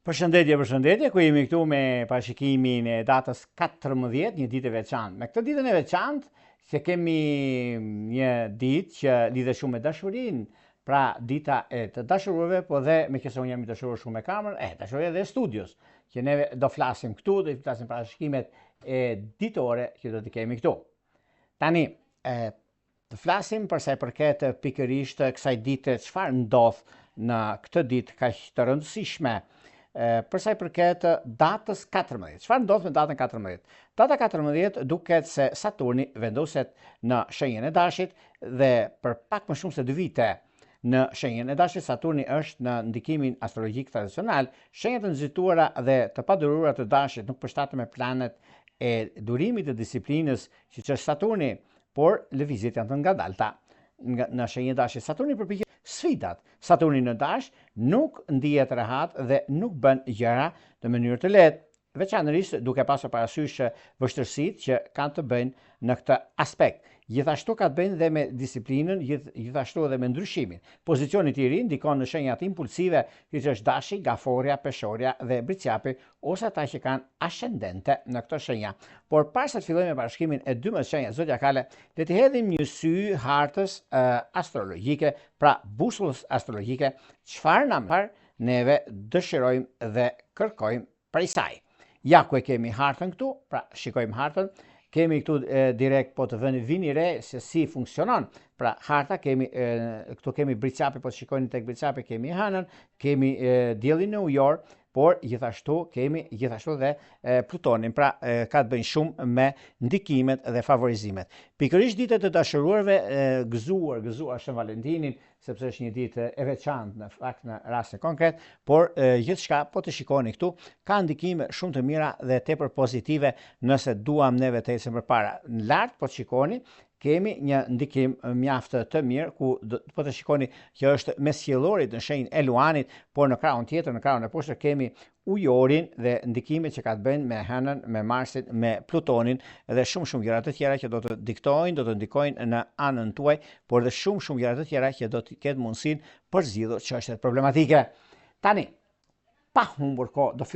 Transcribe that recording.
Përshëndetje, ku jemi këtu me parashikimin e datës 14, një ditë e veçantë. Me këtë ditën e veçantë, se kemi një ditë që lidhet shumë me dashurinë, pra dita e të dashurëve, po dhe me qëse unë jam i dashurur shumë me kamën, dashuria dhe studios, që neve do flasim këtu, do i flasim parashikimet e ditore që do t'i kemi këtu. Tani, të flasim përsa i përket pikërisht kësaj dite, çfarë ndodh në këtë ditë kaq të rëndësishme. Përsa i përket datës 14. Çfarë ndodh me datën 14? Data 14 duket se Saturni vendoset në shenjën e Dashit dhe për pak më shumë se 2 vite në shenjën e Dashit Saturni është në ndikimin astrologjik tradicional. Shenjat e nxituara dhe të paduruara të Dashit nuk përshtaten me planet e durimit të disiplinës siç është Saturni, por lëvizjet janë të ngadalta. Në shenjën e Dashit Saturni përpiqet sfidat. Saturni në Dash nuk ndihet rehat dhe nuk bën gjëra në mënyrë të lehtë, veçanërisht duke pasur parasysh vështirësitë që kanë të bëjnë në këtë aspekt. Gjithashtu ka të bëjnë dhe me disiplinën, gjithashtu edhe me ndryshimin. Pozicioni i ri ndikon në shenjat impulsive, siç është Dashi, Gaforja, Peshorja dhe Briciapi, ose ata që kanë ascendente në këto shenja. Por para se të fillojmë me parashikimin e 12 shenjave zodiakale, le të hedhim një sy hartës astrologjike, pra busullës astrologjike, çfarë na merr neve dëshirojmë dhe kërkojmë prej saj. Ja ku e kemi hartën këtu, pra shikojmë hartën. Kemi këtu direkt po të vini re se si funksionon. Pra harta këtu kemi Briciapi, po të shikojni tek Briciapi kemi Hënën, kemi diellin në ujor, por gjithashtu kemi dhe Plutonin. Pra ka të bëjnë shumë me ndikimet dhe favorizimet. Pikërisht ditët e dashuruarve gëzuar Shën Valentinin, sepse është një ditë e veçantë në fakt në rastin konkret, por gjithçka po të shikoni këtu ka ndikime shumë të mira dhe tepër pozitive nëse duam neve të ecim përpara. Në lart po të shikoni kemi një ndikim mjaft të mirë, ku po të shikoni që është mes qiellorit në shenjën e Luanit, por në krahun tjetër, në krahun e poshtë kemi ujorin dhe ndikimet që ka të bëjnë me Hënën, me Marsin, me Plutonin dhe shumë gjëra të tjera që do të diktojnë, do të ndikojnë në anën tuaj, por dhe shumë gjëra të tjera që do të ketë mundësinë për zgjidhur çështjet problematike. Tani, pa humbur kohë, do